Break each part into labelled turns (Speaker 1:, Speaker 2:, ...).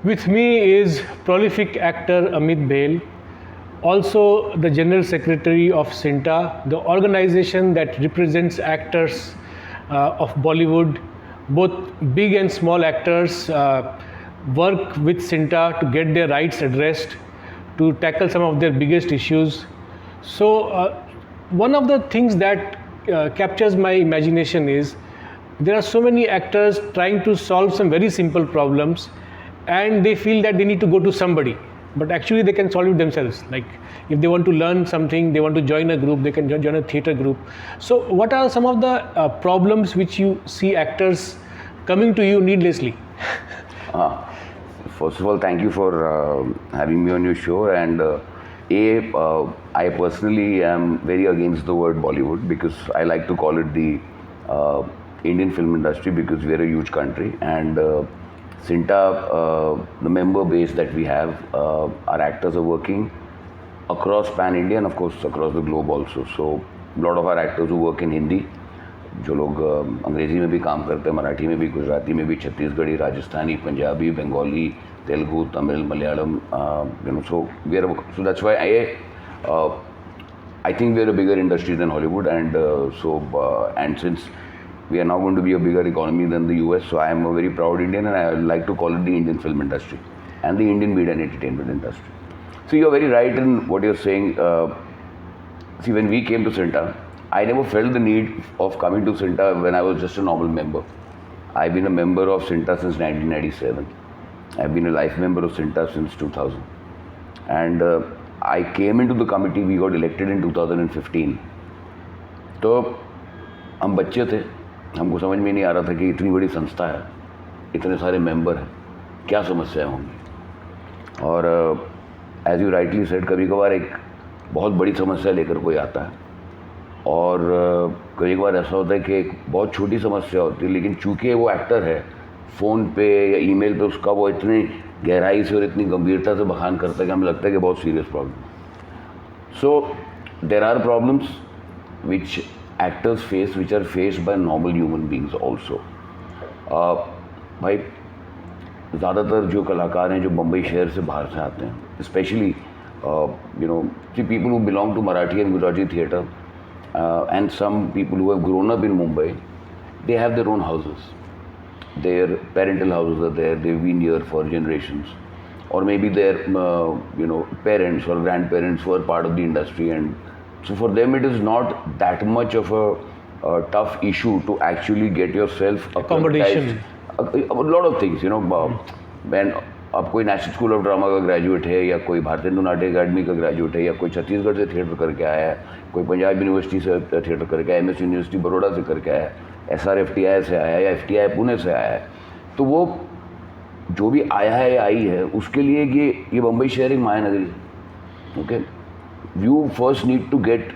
Speaker 1: With me is prolific actor Amit Behl, also the General Secretary of CINTAA, the organization that represents actors of Bollywood. Both big and small actors work with CINTAA to get their rights addressed, to tackle some of their biggest issues. So, one of the things that captures my imagination is there are so many actors trying to solve some very simple problems, and they feel that they need to go to somebody, but actually they can solve it themselves. Like if they want to learn something, they want to join a group, they can join a theater group. So what are some of the problems which you see actors coming to you needlessly?
Speaker 2: First of all, thank you for having me on your show. And I personally am very against the word Bollywood, because I like to call it the Indian film industry, because we are a huge country. And CINTAA, the member base that we have, our actors are working across pan-India and of course across the globe also. So a lot of our actors who work in Hindi, जो लोग अंग्रेज़ी में भी काम करते हैं, मराठी में भी, गुजराती में भी, Chhattisgarhi, Rajasthani, Punjabi, Bengali, Telugu, Tamil, Malayalam, so that's why I think we are a bigger industry than Hollywood, and and since we are now going to be a bigger economy than the US, so I am a very proud Indian, and I like to call it the Indian film industry and the Indian media and entertainment industry. So you are very right in what you are saying. See, when we came to CINTAA, I never felt the need of coming to CINTAA when I was just a normal member. I've been a member of CINTAA since 1997. I've been a life member of CINTAA since 2000. And I came into the committee, we got elected in 2015. तो हम बच्चे थे, हमको समझ में नहीं आ रहा था कि इतनी बड़ी संस्था है, इतने सारे मेंबर हैं, क्या समस्याएं होंगी. और एज यू राइटली सेड, कभी कभार एक बहुत बड़ी समस्या लेकर कोई आता है, और कई बार ऐसा होता है कि एक बहुत छोटी समस्या होती है, लेकिन चूंकि वो एक्टर है, फ़ोन पे या ईमेल पे उसका वो इतनी गहराई से और इतनी गंभीरता से बखान करता है कि हमें लगता है कि बहुत serious problem. So there are problems which actors face, which are faced by normal human beings also. भाई ज़्यादातर जो कलाकार हैं जो मुंबई शहर से बाहर से आते हैं, specially people who belong to Marathi and Gujarati theatre, and some people who have grown up in Mumbai, they have their own houses. Their parental houses are there, they've been here for generations. Or maybe their parents or grandparents were part of the industry, and so for them it is not that much of a tough issue to actually get yourself
Speaker 1: Accommodation.
Speaker 2: A lot of things, when अब कोई national school of drama का graduate है, या कोई Bharatiya Natya academy का graduate है, या कोई छत्तीसगढ़ से थिएटर करके आया है, कोई पंजाब यूनिवर्सिटी से थिएटर करके आया, MS यूनिवर्सिटी बड़ौदा से करके आया है, SRFTI से आया है, या FTI पुणे से आया है, तो वो जो भी आया है या आई है, उसके लिए ये मुंबई शहर एक माया नगरी है. Okay, you first need to get,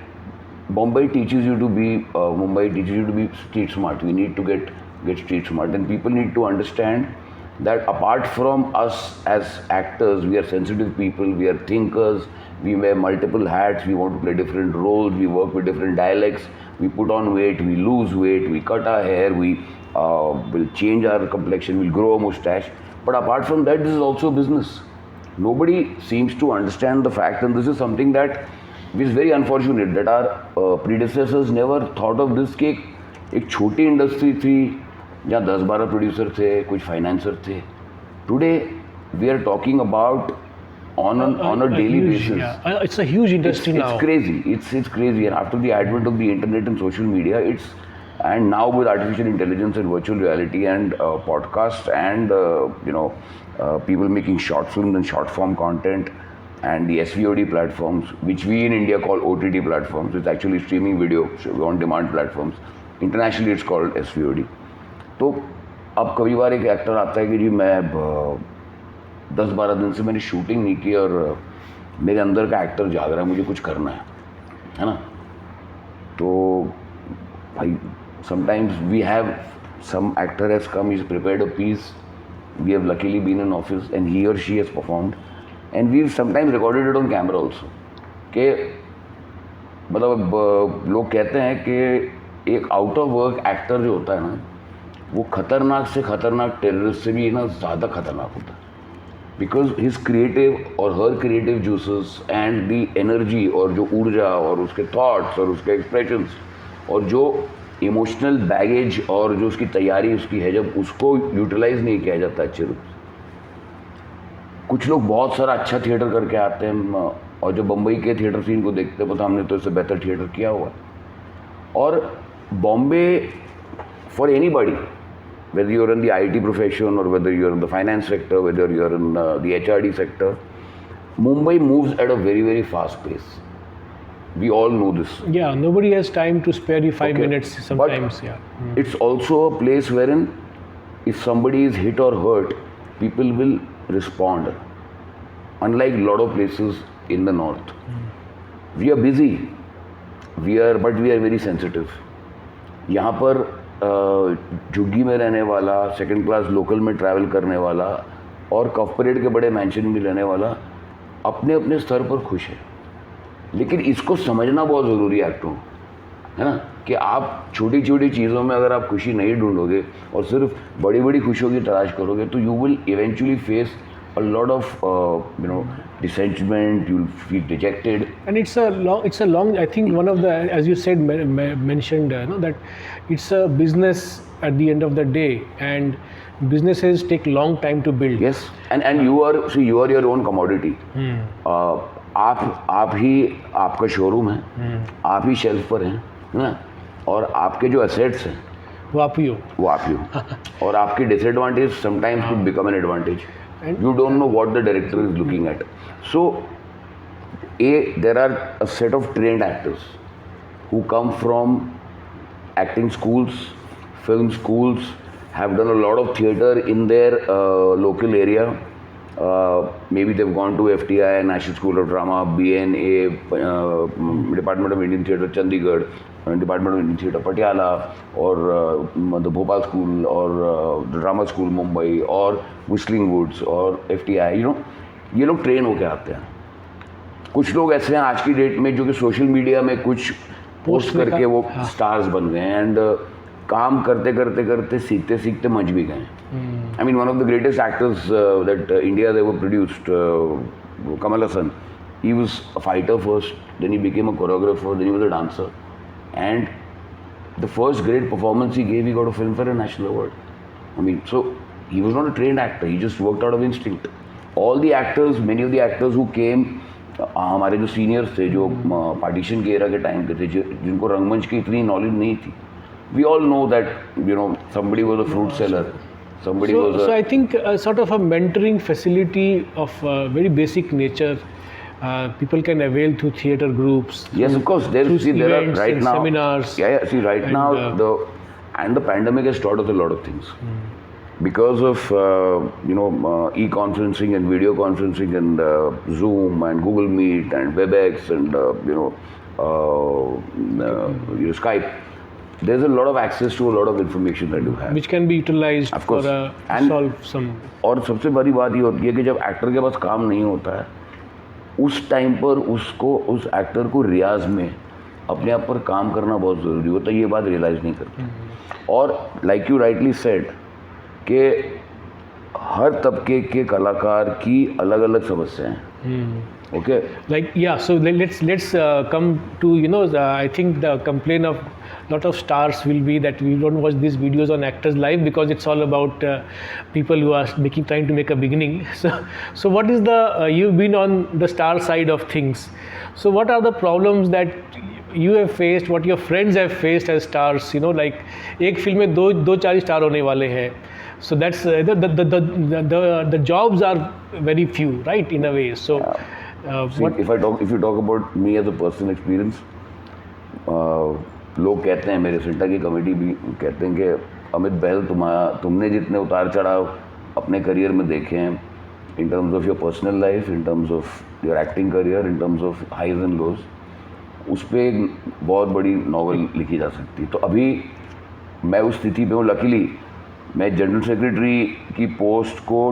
Speaker 2: Mumbai teaches you to be street smart. We need to get street smart, and people need to understand that apart from us as actors, we are sensitive people, we are thinkers, we wear multiple hats, we want to play different roles, we work with different dialects, we put on weight, we lose weight, we cut our hair, we will change our complexion, we'll grow a mustache. But apart from that, this is also business. Nobody seems to understand the fact, and this is something that is very unfortunate, that our predecessors never thought of this. कि एक छोटी industry थी जहाँ 10-12 producer थे, कुछ financier थे. Today we are talking about on a daily basis.
Speaker 1: Yeah. It's a huge industry now.
Speaker 2: It's crazy. It's crazy. And after the advent of the internet and social media, and now with artificial intelligence and virtual reality and podcasts and people making short films and short form content, and the SVOD platforms, which we in India call OTT platforms. It's actually streaming video on demand platforms. Internationally it's called SVOD. तो अब कभी बार एक actor आता है कि जी मैं 10-12 दिन से मैंने शूटिंग नहीं की और मेरे अंदर का एक्टर जाग रहा है, मुझे कुछ करना है ना. तो भाई sometimes we have some actor has come, he's prepared a piece, we have luckily been in office and he or she has performed, and we've sometimes recorded it on camera also. कि मतलब लोग कहते हैं कि एक out of work actor जो होता है ना, वो खतरनाक से खतरनाक टेररिस्ट से भी ना ज़्यादा खतरनाक होता है. बिकॉज हिज क्रिएटिव और हर creative juices and the energy और जो ऊर्जा और उसके थॉट्स और उसके एक्सप्रेशंस और जो इमोशनल बैगेज और जो उसकी तैयारी उसकी है, जब उसको यूटिलाइज नहीं किया जाता अच्छे रूप से। कुछ लोग बहुत सारा अच्छा थिएटर करके आते हैं और जब बम्बई के थिएटर सीन को देखते हैं पता हमने तो इससे बेहतर थिएटर किया हुआ। और Bombay for anybody, whether you're in the IT profession or whether you're in the finance sector, whether you're in the HRD sector, Mumbai moves at a very, very fast pace. We all know this.
Speaker 1: Yeah, nobody has time to spare you 5
Speaker 2: Okay.
Speaker 1: minutes sometimes.
Speaker 2: But
Speaker 1: Yeah.
Speaker 2: it's also a place wherein if somebody is hit or hurt, people will respond. Unlike a lot of places in the north. We are busy. But we are very sensitive. यहाँ पर झुग्गी में रहने वाला, second class local में travel करने वाला और कॉर्पोरेट के बड़े मैंशन में रहने वाला अपने अपने स्तर पर खुश है। लेकिन इसको समझना बहुत ज़रूरी है एक्टरों, है ना, कि आप छोटी छोटी चीज़ों में अगर आप खुशी नहीं ढूंढोगे और सिर्फ बड़ी बड़ी खुशियों की तलाश करोगे तो you will eventually face a lot of disengagement. You'll feel dejected,
Speaker 1: And it's a long. I think one of the, as you said, mentioned, that it's a business at the end of the day, and businesses take long time to build.
Speaker 2: yes, and you are your own commodity. आप ही आपका showroom है, आप ही shelf पर हैं, है ना, और आपके जो एसेट्स हैं
Speaker 1: वो आप ही हो।
Speaker 2: और आपके disadvantage sometimes could become an advantage. You don't know what the director is looking at. So, there are a set of trained actors who come from acting schools, film schools, have done a lot of theatre in their local area. Maybe they've gone to FTI, National School of Drama, BNA, Department of Indian Theatre, Chandigarh, Department of Indian Theatre, Patiala, or the Bhopal School, or the Drama School, Mumbai, or Whistling Woods, or FTI. ये लोग train होके आते हैं। कुछ लोग ऐसे हैं आज की डेट में जो कि सोशल मीडिया में कुछ पोस्ट करके वो स्टार्स बन गए हैं, एंड काम करते करते करते सीखते सीखते मंच भी गए। I mean, one of the greatest actors that India has ever produced, Kamal Hassan, he was a fighter first, then he became a choreographer, then he was a dancer, and the first great performance he gave, he got a Filmfare and National Award. I mean, so he was not a trained actor, he just worked out of instinct. All the actors, many of the actors who came, हमारे जो seniors थे, जो partition के era के time के थे, जिनको रंगमंच की इतनी नॉलेज नहीं थी, we all know that, somebody was a fruit seller.
Speaker 1: So I think sort of a mentoring facility of very basic nature, people can avail through theatre groups.
Speaker 2: Yes, of course. There are right now
Speaker 1: seminars.
Speaker 2: Yeah. See, right now the pandemic has taught us a lot of things because of e-conferencing and video conferencing and Zoom and Google Meet and WebEx and Skype. There's a lot of access to a lot of information that you have,
Speaker 1: which can be utilized
Speaker 2: of course,
Speaker 1: to solve some.
Speaker 2: और सबसे बड़ी बात ये होती है कि जब actor के पास काम नहीं होता है, उस टाइम पर उस एक्टर को रियाज में अपने आप पर काम करना बहुत ज़रूरी होता है। ये बात रियलाइज़ नहीं करते। और लाइक यू राइटली सेड कि हर तबके के कलाकार की अलग अलग समस्याएं हैं। Okay.
Speaker 1: So let's come to I think the complaint of lot of stars will be that we don't watch these videos on actors live because it's all about people who are trying to make a beginning. So what is you've been on the star side of things. So what are the problems that you have faced, what your friends have faced as stars? Like एक film में दो चार star होने वाले हैं. So that's the jobs are very few, right, in a way. So.
Speaker 2: If you talk about me as a personal experience, लोग कहते हैं, मेरे सिंटा की कमेटी भी कहते हैं कि अमित बहल तुमने जितने उतार चढ़ाव अपने करियर में देखे हैं, in terms of your personal life, in terms of your acting career, in terms of highs and lows, उस पर एक बहुत बड़ी नॉवल लिखी जा सकती है। तो अभी मैं उस स्थिति पे हूँ। लकीली मैं जनरल सेक्रेटरी की पोस्ट को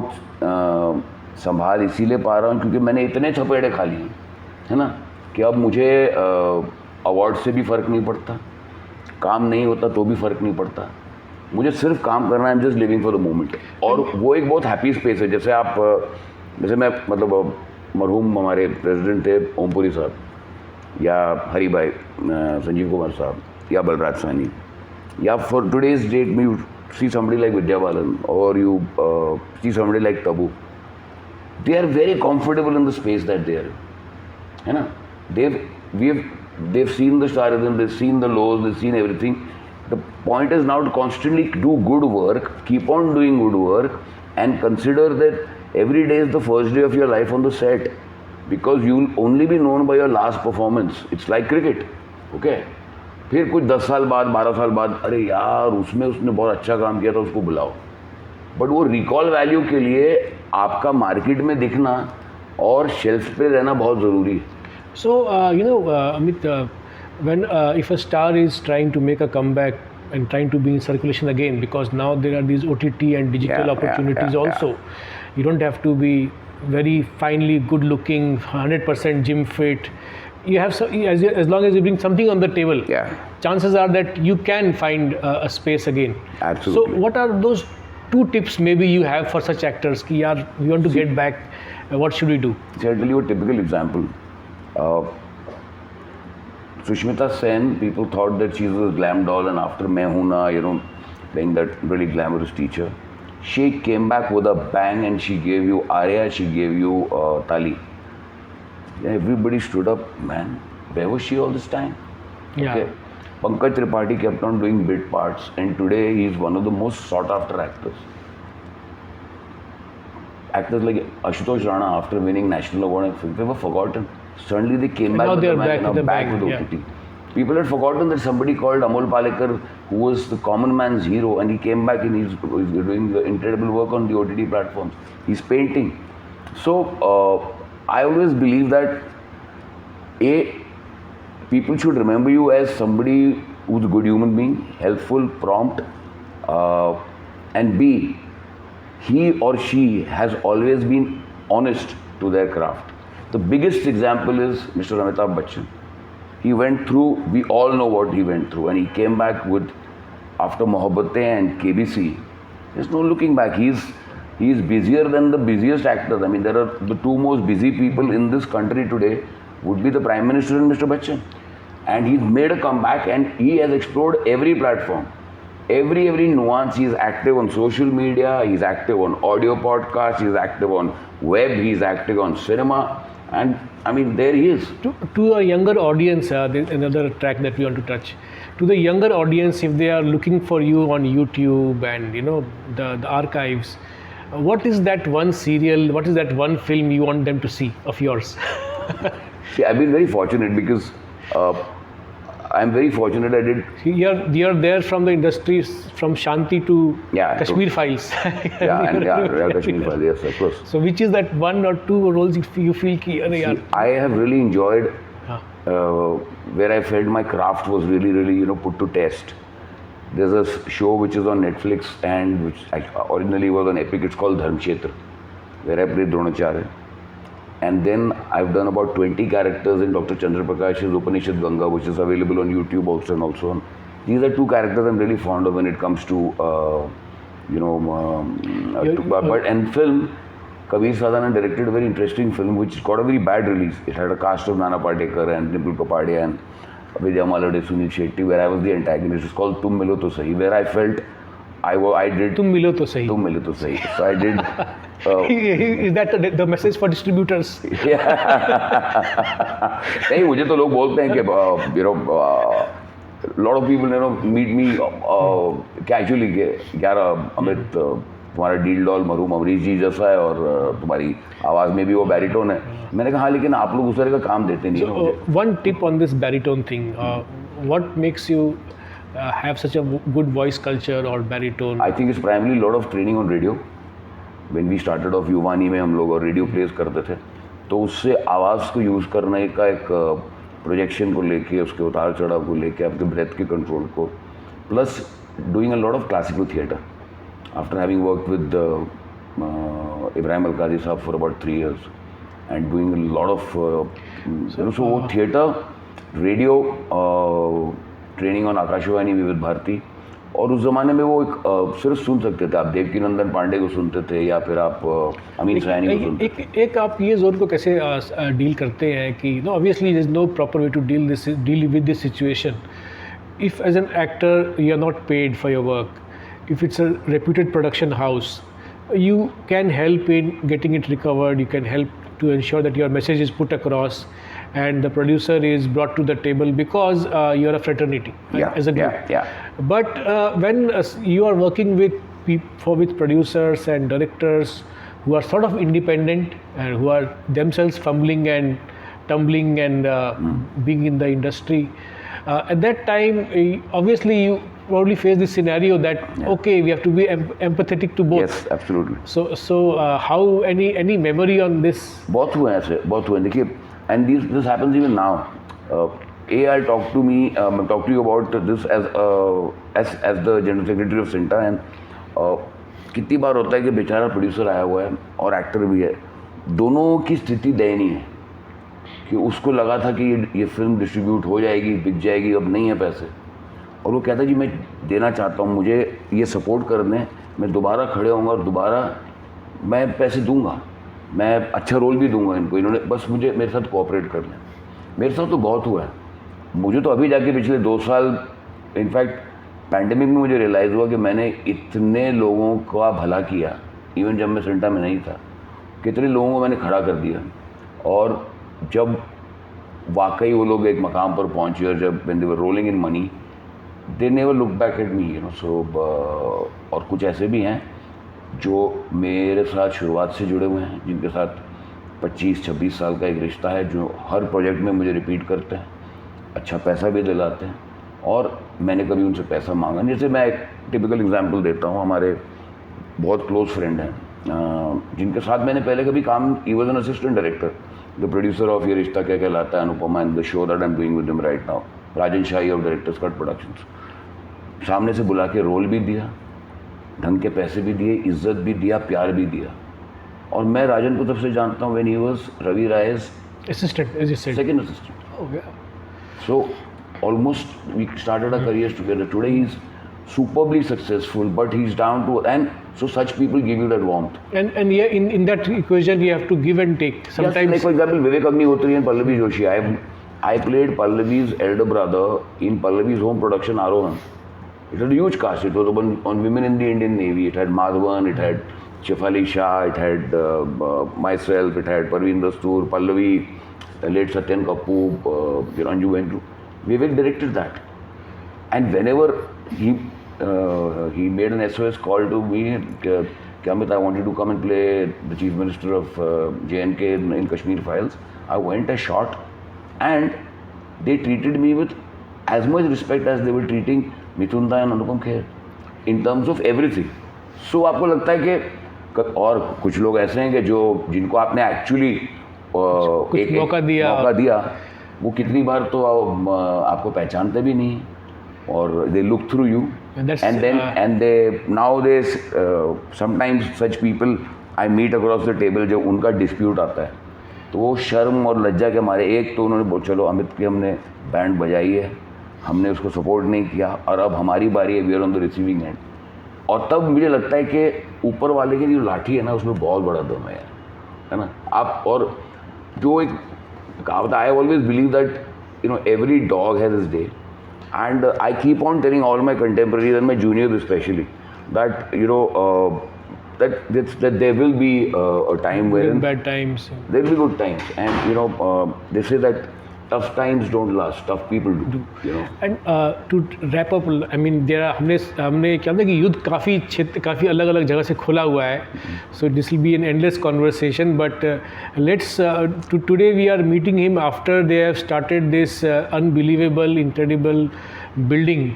Speaker 2: संभाल इसीलिए पा रहा हूँ क्योंकि मैंने इतने चपेड़े खा लिए, है ना, कि अब मुझे अवार्ड से भी फ़र्क नहीं पड़ता, काम नहीं होता तो भी फ़र्क नहीं पड़ता, मुझे सिर्फ काम करना है। I am just living for the moment. और वो एक बहुत हैप्पी स्पेस है। जैसे आप जैसे मैं मतलब मरहूम हमारे प्रेसिडेंट थे ओमपुरी साहब, या हरी भाई संजीव कुमार साहब, या बलराज सानी, या फॉर टुडेज डेट में you see somebody like Vidya Balan or you see somebody like Tabu. They are very comfortable in the space that they are in. है ना? They've seen the starism, they've seen the lows, they've seen everything. The point is now to constantly do good work, keep on doing good work, and consider that every day is the first day of your life on the set, because you will only be known by your last performance. It's like cricket, okay? फिर कुछ 10 साल बाद 12 साल बाद अरे यार उसमें उसने बहुत अच्छा काम किया था, उसको बुलाओ. बट वो रिकॉल वैल्यू के लिए आपका मार्केट में दिखना और शेल्फ पे रहना बहुत ज़रूरी है.
Speaker 1: So, Amit, when if a star is trying to make a comeback and trying to be in circulation again, because now there are these OTT and digital opportunities also. You don't have to be very finely good looking, 100% gym fit. You have as long as you bring something on the table, chances are that you can find a space again.
Speaker 2: Absolutely.
Speaker 1: So what are those 2 tips maybe you have for such actors ki yaar we want to get back, what should we do?
Speaker 2: See, I'll tell you a typical example. Sushmita Sen, people thought that she was a glam doll, and after Main Hoon Na, playing that really glamorous teacher, she came back with a bang and she gave you Arya, she gave you Tali. Everybody stood up, man, where was she all this time?
Speaker 1: Yeah.
Speaker 2: Okay. Pankaj Tripathi kept on doing bit parts, and today he is one of the most sought after actors. Actors like Ashutosh Rana, after winning national award, they were forgotten. Suddenly they came back with OTT. People had forgotten that somebody called Amol Palekar, who was the common man's hero, and he came back and he's doing incredible work on the OTT platforms. He's painting. So I always believe that people should remember you as somebody who's a good human being, helpful, prompt, and B, he or she has always been honest to their craft. The biggest example is Mr. Amitabh Bachchan. He went through, we all know what he went through, and he came back with, after Mohabbatein and KBC, there's no looking back. He's busier than the busiest actors. I mean, there are the 2 most busy people in this country today would be the Prime Minister and Mr. Bachchan. And he's made a comeback, and he has explored every platform. Every nuance. He's active on social media, he's active on audio podcasts, he's active on web, he's active on cinema. And I mean, there he is.
Speaker 1: To a younger audience, there's another track that we want to touch. To the younger audience, if they are looking for you on YouTube and the archives, what is that one serial, what is that one film you want them to see of yours?
Speaker 2: See, I've been very fortunate because I'm very fortunate I did.
Speaker 1: You're there from the industry, from Shanti to Kashmir Files.
Speaker 2: Kashmir Files, yes, of course.
Speaker 1: So which is that 1 or 2 roles you feel ki,
Speaker 2: I have really enjoyed where I felt my craft was really put to test. There's a show which is on Netflix and which originally was on Epic. It's called Dharmkshetra, where I played Dronacharya. And then I've done about 20 characters in Dr. Chandra Prakash's Upanishad Ganga, which is available on YouTube also and also on. These are 2 characters I'm really fond of when it comes to, and film. Kabir Sadhana directed a very interesting film which got a very bad release. It had a cast of Nana Patekar and Nipul Kapadia and Vidya Malade, Sunil Shetty, where I was the antagonist. It's called Tum Milo To Sahi, where I felt I did...
Speaker 1: Tum Milo To Sahi.
Speaker 2: Tum Milo To Sahi. So I did...
Speaker 1: Is that the message for distributors?
Speaker 2: नहीं, मुझे तो लोग बोलते हैं कि lot of people meet me casually कि यार अमित तुम्हारा डील डॉल मरहूम अमरीश जी जैसा है और तुम्हारी आवाज़ में भी वो बैरिटोन है. मैंने कहा हाँ, लेकिन आप लोग उस तरह का काम देते नहीं हो मुझे.
Speaker 1: One tip on this baritone thing. What makes you have such a good voice culture or baritone?
Speaker 2: I think it's primarily a lot of training on radio. When we started off युवानी में हम लोग और radio place करते थे, तो उससे आवाज़ को यूज़ करने का एक प्रोजेक्शन को लेके, उसके उतार चढ़ाव को लेके, आपके ब्रेथ के कंट्रोल को, plus doing a lot of classical theatre. After having worked with Ibrahim Alkazi साहब for about 3 years and doing a lot of so वो theatre, radio, training on Akashvani Vividh Bharati, और उस ज़माने में वो सिर्फ सुन सकते थे, आप देवकीनंदन पांडे को सुनते थे या फिर आप अमीन सयानी को सुनते थे।
Speaker 1: एक आप ये जोन को कैसे डील करते हैं कि no obviously there is no proper way to deal with this situation. If as an actor you are not paid for your work, if it's a reputed production house, you can help in getting it recovered, you can help to ensure that your message is put across and the producer is brought to the table because you are a fraternity as a group. But when you are working with with producers and directors who are sort of independent and who are themselves fumbling and tumbling and being in the industry, at that time, obviously you probably face this scenario that okay, we have to be empathetic to both.
Speaker 2: Yes, absolutely.
Speaker 1: So how any memory on this?
Speaker 2: बहुत हुए ऐसे, बहुत हुए. देखिए, and this happens even now. I'll talk to you about this as the general secretary of CINTAA, and कितनी बार होता है कि बेचारा प्रोड्यूसर आया हुआ है और एक्टर भी है, दोनों की स्थिति दयनीय है कि उसको लगा था कि ये फिल्म डिस्ट्रीब्यूट हो जाएगी, बिक जाएगी, अब नहीं है पैसे, और वो कहता है जी मैं देना चाहता हूँ, मुझे ये सपोर्ट कर दें, मैं दोबारा खड़े होऊंगा और दोबारा मैं पैसे दूंगा, मैं अच्छा रोल भी दूंगा इनको, इन्होंने बस मुझे मेरे साथ कोऑपरेट कर लें. मेरे साथ तो बहुत हुआ है. मुझे तो अभी जाके पिछले 2 साल, इनफैक्ट पैंडेमिक में मुझे रियलाइज़ हुआ कि मैंने इतने लोगों का भला किया, इवन जब मैं सिंटा में नहीं था, कितने लोगों को मैंने खड़ा कर दिया. और जब वाकई वो लोग एक मकाम पर पहुंचे और जब when they were rolling in money, they never looked back at me, you know. So और कुछ ऐसे भी हैं जो मेरे साथ शुरुआत से जुड़े हुए हैं, जिनके साथ 25-26 साल का एक रिश्ता है, जो हर प्रोजेक्ट में मुझे रिपीट करते हैं, अच्छा पैसा भी दिलाते हैं, और मैंने कभी उनसे पैसा मांगा. जैसे मैं एक टिपिकल एग्जांपल देता हूँ, हमारे बहुत क्लोज फ्रेंड हैं जिनके साथ मैंने पहले कभी काम, he was an assistant director, the producer of ये रिश्ता क्या कहलाता है, Anupama, and the show that I am doing with him right now, Rajan shahi of directors cut productions. सामने से बुला के रोल भी दिया, ढंग के पैसे भी दिए, इज्जत भी दिया, प्यार भी दिया. और मैं राजन को तब से जानता हूँ when he was Ravi Rai's
Speaker 1: assistant, as you said,
Speaker 2: second assistant.
Speaker 1: Oh yeah.
Speaker 2: So almost we started our careers together. Today he's superbly successful, but he's down to, and so such people give you that warmth.
Speaker 1: And yeah, in that equation you have to give and take. Sometimes,
Speaker 2: yes, like for example, Vivek Agnihotri and Pallavi Joshi. I played Pallavi's elder brother in Pallavi's home production Arohan. It had a huge cast. It was on women in the Indian Navy. It had Madhavan, it had Shefali Shah, it had myself, it had Parveen Dastoor, Pallavi, late Satyan Kapoor, Anju Ventu. Vivek directed that. And whenever he made an SOS call to me, Amit, I want you to come and play the Chief Minister of J&K in Kashmir Files. I went, I shot, and they treated me with as much respect as they were treating Mithun Da and Anupam Kher in terms of everything. So आपको लगता है कि, और कुछ लोग ऐसे हैं कि जिनको आपने एक्चुअली एक
Speaker 1: मौका दिया,
Speaker 2: वो कितनी बार तो आपको पहचानते भी नहीं, और they look through you, and they nowadays sometimes such people I meet across the table, जब उनका डिस्प्यूट आता है तो वो शर्म और लज्जा के मारे, एक तो उन्होंने बोला चलो अमित की हमने बैंड बजाई है, हमने उसको सपोर्ट नहीं किया, और अब हमारी बारी है, we are on the receiving end. और तब मुझे लगता है कि ऊपर वाले की जो लाठी है ना, उसमें बहुत बड़ा दम है यार, है ना. आप, और जो एक कहावत, I always believe that every dog has his day, and I keep on telling all my contemporaries and my juniors especially that that there will be a time where
Speaker 1: bad times,
Speaker 2: there will be good times, and they say that tough times don't last, tough people do.
Speaker 1: And to wrap up, I mean there are हमने क्या था कि युद्ध काफ़ी अलग-अलग जगह से खुला हुआ है, so this will be an endless conversation, but let's today we are meeting him after they have started this unbelievable, incredible building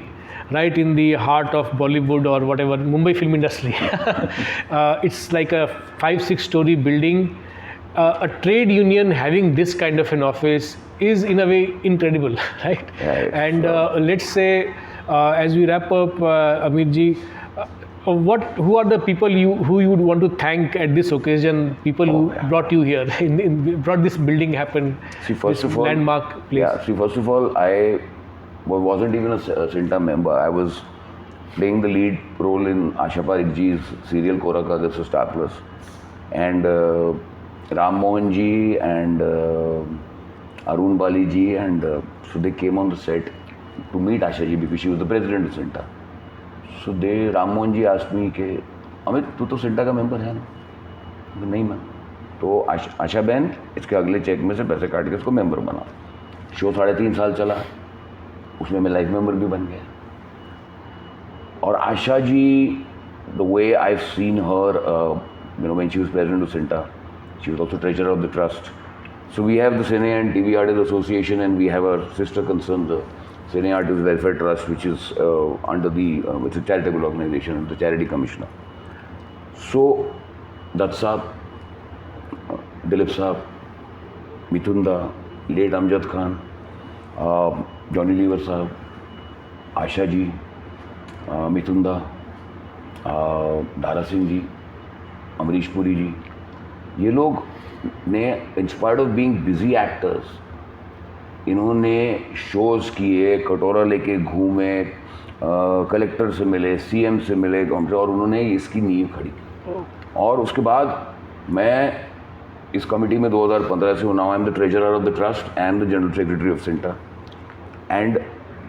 Speaker 1: right in the heart of Bollywood or whatever, Mumbai film industry. It's like a 5-6 story building. A trade union having this kind of an office is in a way incredible, right?
Speaker 2: Right.
Speaker 1: And let's say, as we wrap up, Amit ji, who are the people who you would want to thank at this occasion? People who brought you here, brought this building happen.
Speaker 2: See, first of all,
Speaker 1: landmark place.
Speaker 2: Yeah. See, first of all, I wasn't even a CINTAA member. I was playing the lead role in Asha Parekh ji's serial Kora Kaagaz for Star Plus, and Ram Mohan ji and Arun Bali ji, and so they came on the set to meet Asha ji because she was the president of CINTAA. So Ram Mohan ji asked me कि अमित तू तो CINTAA का member है ना? नहीं ma'am. तो आशा बहन इसके अगले चेक में से पैसे काट के इसको मेंबर बना. शो 3.5 साल चला, उसमें मैं लाइफ मेंबर भी बन गया. और Asha ji, the way I've seen her, when she was president of CINTAA, she was also treasurer of the trust. So we have the Cine and TV Artists Association, and we have our sister concern, the Cine Artists Welfare Trust, which is under the, it's a charitable organization, the Charity Commissioner. So Dutt Saab, Dilip Saab, Mithun Da, late Amjad Khan, Johnny Lever Saab, Asha ji, Mithun Da, Dhara Singh जी, अमरीश पुरी जी, ये लोग ने inspired of being busy actors, इन्होंने shows किए, कटोरा लेके घूमे, collector से मिले, सीएम से मिले, और उन्होंने इसकी नींव खड़ी. और उसके बाद मैं इस कमेटी में 2015 से हूँ. Now I am the treasurer of the trust and the general secretary of CINTAA. And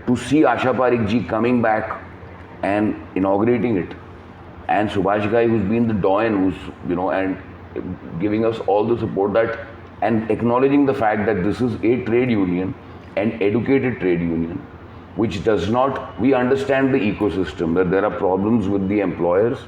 Speaker 2: to see Asha Parikh ji coming back and inaugurating it, and Subhash Ghai, who's been the doyen, who's and giving us all the support, that and acknowledging the fact that this is a trade union, an educated trade union, which does not, we understand the ecosystem, that there are problems with the employers,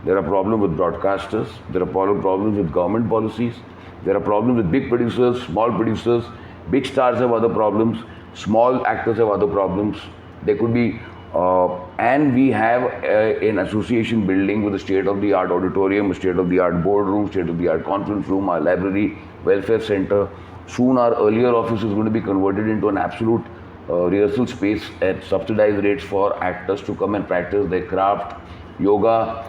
Speaker 2: there are problems with broadcasters, there are problems with government policies, there are problems with big producers, small producers, big stars have other problems, small actors have other problems. There could be and we have an association building with a state-of-the-art auditorium, a state-of-the-art boardroom, state-of-the-art conference room, our library, welfare center. Soon our earlier office is going to be converted into an absolute rehearsal space at subsidized rates for actors to come and practice their craft, yoga.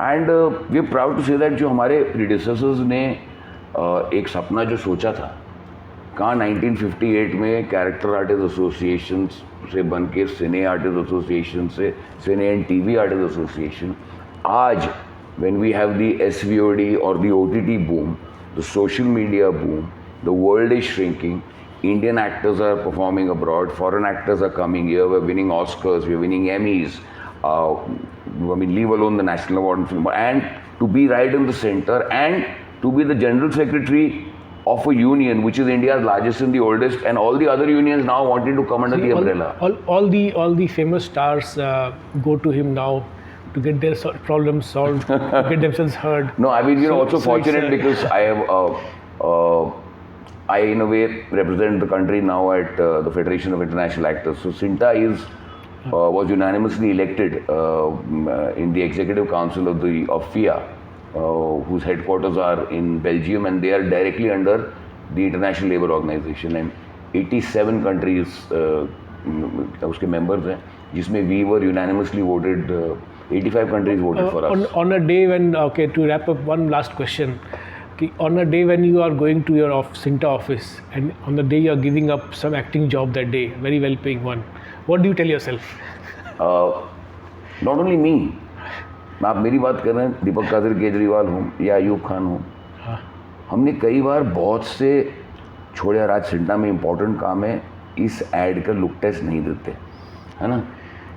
Speaker 2: And we are proud to say that जो हमारे predecessors ने एक सपना जो सोचा था, कहाँ 1958 में कैरेक्टर आर्टिस्ट एसोसिएशन से बन के सिने आर्टिस्ट एसोसिएशन से सिने एंड टीवी आर्टिस्ट एसोसिएशन, आज when we have the SVOD or the OTT boom, the social media boom, the world is shrinking, Indian actors are performing abroad, foreign actors are coming here, we're winning Oscars, we're winning Emmys, leave alone the National Award in Film, and to be right in the center and to be the General Secretary of a union which is India's largest and the oldest, and all the other unions now wanting to come under the umbrella.
Speaker 1: All the famous stars go to him now to get their problems solved, to get themselves heard.
Speaker 2: No, I mean, also fortunate because I have, I in a way represent the country now at the Federation of International Actors. So CINTAA was unanimously elected in the Executive Council of FIA. Whose headquarters are in Belgium, and they are directly under the International Labour Organization, and 87 countries उसके members हैं, जिसमें we were unanimously voted, 85 countries voted for us.
Speaker 1: On a day when, okay, to wrap up, one last question. On a day when you are going to your CINTAA office, and on the day you are giving up some acting job that day, very well paying one, what do you tell yourself?
Speaker 2: Not only me. आप मेरी बात कर रहे हैं, दीपक कादिर केजरीवाल हूँ या अयूब खान हूँ, हमने कई बार बहुत से छोड़े यार आज CINTAA में इम्पोर्टेंट काम है, इस ऐड का लुक टेस्ट नहीं देते, है ना,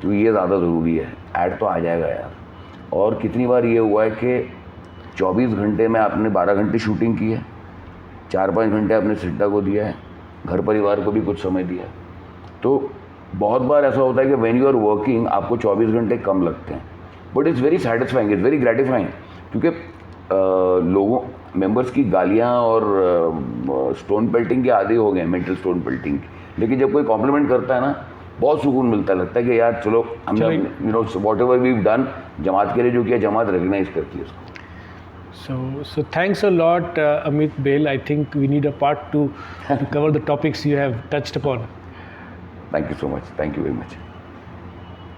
Speaker 2: क्योंकि ये ज़्यादा ज़रूरी है, ऐड तो आ जाएगा यार. और कितनी बार ये हुआ है कि 24 घंटे में आपने 12 घंटे शूटिंग की है, 4-5 घंटे आपने CINTAA को दिया है, घर परिवार को भी कुछ समय दिया है. तो बहुत बार ऐसा होता है कि व्हेन यू आर वर्किंग आपको 24 घंटे कम लगते हैं, but it's very satisfying, it's very gratifying, क्योंकि लोगों मेंबर्स की गालियाँ और स्टोन पेल्टिंग के आदि हो गए, मेंटल स्टोन पेल्टिंग, लेकिन जब कोई कॉम्प्लीमेंट करता है ना, बहुत सुकून मिलता है, लगता है कि यार चलो हमने वॉट एवर वी डन, जमात के लिए जो किया, जमात रिकग्नाइज करती है उसको.
Speaker 1: So thanks a lot, Amit Behl. I think we need a part 2 to cover the topics you have touched upon.
Speaker 2: Thank you so much. Thank you very much.